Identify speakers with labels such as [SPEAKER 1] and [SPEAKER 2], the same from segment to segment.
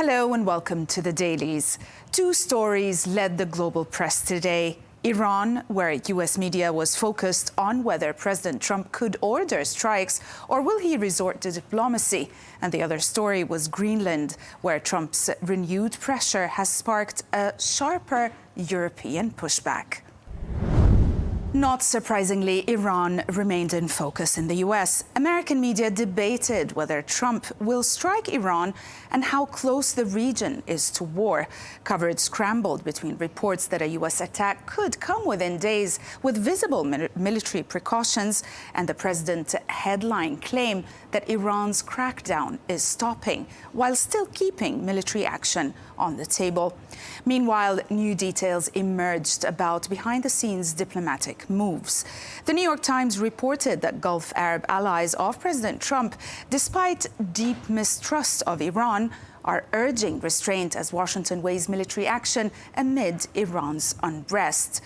[SPEAKER 1] Hello and welcome to the Dailies. Two stories led the global press today. Iran, where U.S. media was focused on whether President Trump could order strikes or will he resort to diplomacy. And the other story was Greenland, where Trump's renewed pressure has sparked a sharper European pushback. Not surprisingly, Iran remained in focus in the U.S. American media debated whether Trump will strike Iran and how close the region is to war. Coverage scrambled between reports that a U.S. attack could come within days with visible military precautions and the president's headline claim that Iran's crackdown is stopping while still keeping military action on the table. Meanwhile, new details emerged about behind-the-scenes diplomatic moves. The New York Times reported that Gulf Arab allies of President Trump, despite deep mistrust of Iran, are urging restraint as Washington weighs military action amid Iran's unrest.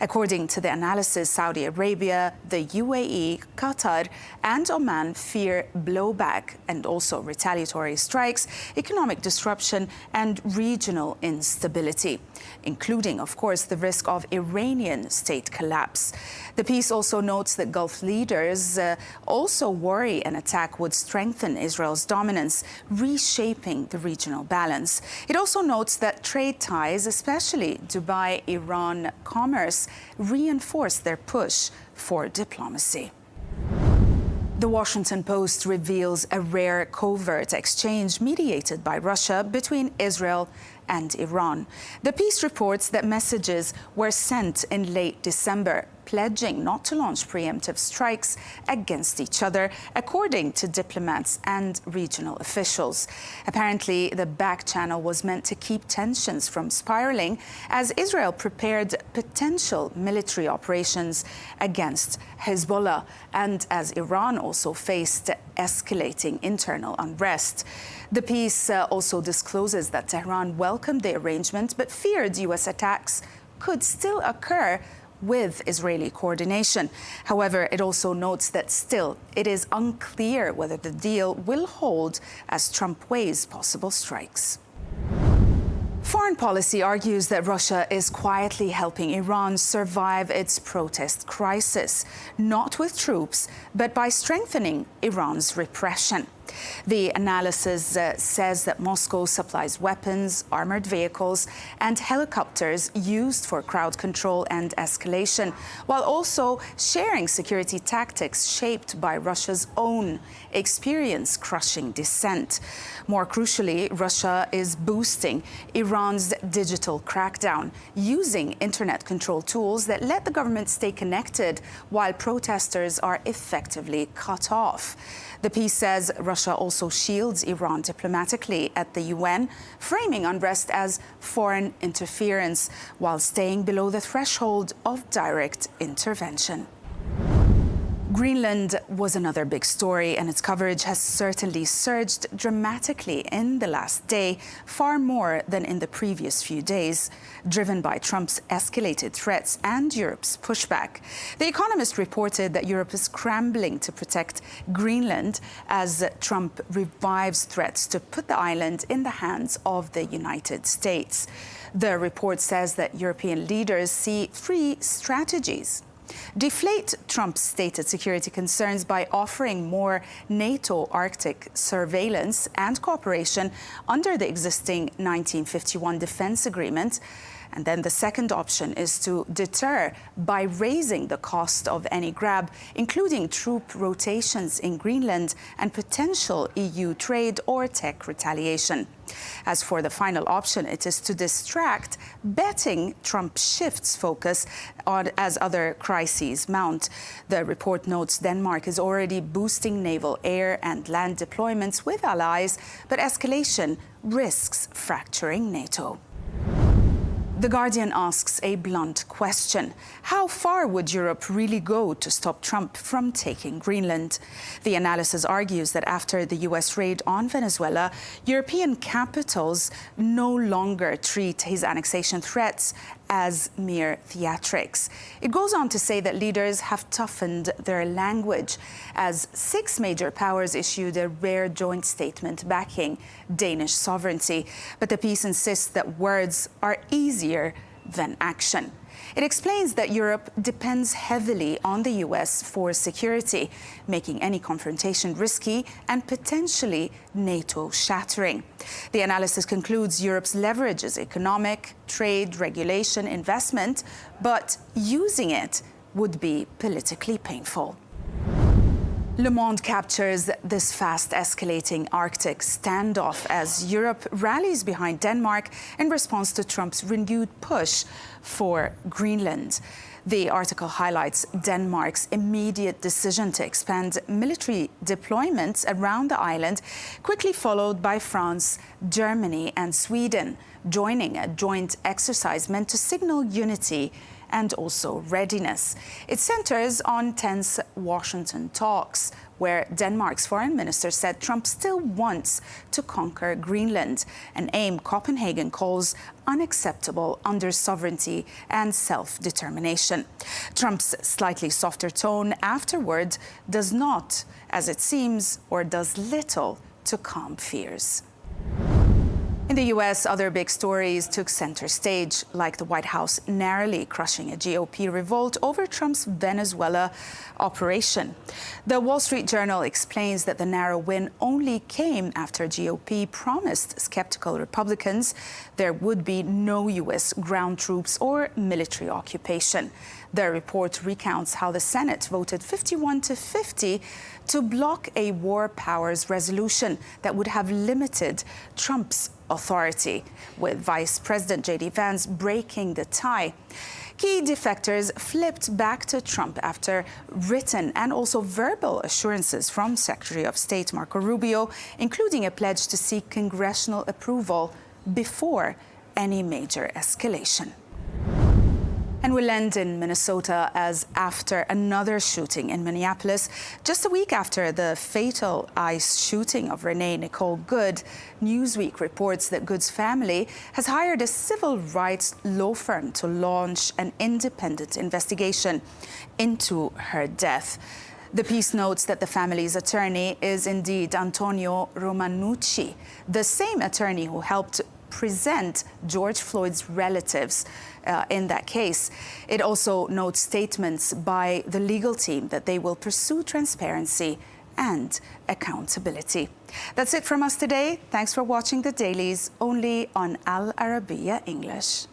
[SPEAKER 1] According to the analysis, Saudi Arabia, the UAE, Qatar and Oman fear blowback and also retaliatory strikes, economic disruption and regional instability, including, of course, the risk of Iranian state collapse. The piece also notes that Gulf leaders also worry an attack would strengthen Israel's dominance, reshaping the regional balance. It also notes that trade ties, especially Dubai-Iran commerce, reinforce their push for diplomacy. The Washington Post reveals a rare covert exchange mediated by Russia between Israel and Iran. The piece reports that messages were sent in late December, pledging not to launch preemptive strikes against each other, according to diplomats and regional officials. Apparently, the back channel was meant to keep tensions from spiraling as Israel prepared potential military operations against Hezbollah and as Iran also faced escalating internal unrest. The piece also discloses that Tehran welcomed the arrangement but feared U.S. attacks could still occur with Israeli coordination. However, it also notes that still it is unclear whether the deal will hold as Trump weighs possible strikes. Foreign policy argues that Russia is quietly helping Iran survive its protest crisis, not with troops, but by strengthening Iran's repression. The analysis says that Moscow supplies weapons, armored vehicles, and helicopters used for crowd control and escalation, while also sharing security tactics shaped by Russia's own experience crushing dissent. More crucially, Russia is boosting Iran's digital crackdown, using internet control tools that let the government stay connected while protesters are effectively cut off. The piece says Russia also shields Iran diplomatically at the UN, framing unrest as foreign interference while staying below the threshold of direct intervention. Greenland was another big story, and its coverage has certainly surged dramatically in the last day, far more than in the previous few days, driven by Trump's escalated threats and Europe's pushback. The Economist reported that Europe is scrambling to protect Greenland as Trump revives threats to put the island in the hands of the United States. The report says that European leaders see three strategies: deflate Trump's stated security concerns by offering more NATO Arctic surveillance and cooperation under the existing 1951 defense agreement. And then the second option is to deter by raising the cost of any grab, including troop rotations in Greenland and potential EU trade or tech retaliation. As for the final option, it is to distract, betting Trump shifts focus on as other crises mount. The report notes Denmark is already boosting naval air and land deployments with allies, but escalation risks fracturing NATO. The Guardian asks a blunt question. How far would Europe really go to stop Trump from taking Greenland? The analysis argues that after the U.S. raid on Venezuela, European capitals no longer treat his annexation threats as mere theatrics. It goes on to say that leaders have toughened their language as 6 major powers issued a rare joint statement backing Danish sovereignty. But the piece insists that words are easier than action. It explains that Europe depends heavily on the US for security, making any confrontation risky and potentially NATO shattering. The analysis concludes Europe's leverage is economic, trade, regulation, investment, but using it would be politically painful. Le Monde captures this fast-escalating Arctic standoff as Europe rallies behind Denmark in response to Trump's renewed push for Greenland. The article highlights Denmark's immediate decision to expand military deployments around the island, quickly followed by France, Germany and Sweden, joining a joint exercise meant to signal unity and also readiness. It centers on tense Washington talks, where Denmark's foreign minister said Trump still wants to conquer Greenland, an aim Copenhagen calls unacceptable under sovereignty and self-determination. Trump's slightly softer tone afterward does not, as it seems, or does little to calm fears. In the US, other big stories took center stage, like the White House narrowly crushing a GOP revolt over Trump's Venezuela operation. The Wall Street Journal explains that the narrow win only came after GOP promised skeptical Republicans there would be no US ground troops or military occupation. The report recounts how the Senate voted 51-50 to block a war powers resolution that would have limited Trump's authority, with Vice President J.D. Vance breaking the tie. Key defectors flipped back to Trump after written and also verbal assurances from Secretary of State Marco Rubio, including a pledge to seek congressional approval before any major escalation. And we'll end in Minnesota as after another shooting in Minneapolis, just a week after the fatal ICE shooting of Renee Nicole Good, Newsweek reports that Good's family has hired a civil rights law firm to launch an independent investigation into her death. The piece notes that the family's attorney is indeed Antonio Romanucci, the same attorney who helped present George Floyd's relatives in that case. It also notes statements by the legal team that they will pursue transparency and accountability. That's it from us today. Thanks for watching the Dailies, only on Al Arabiya English.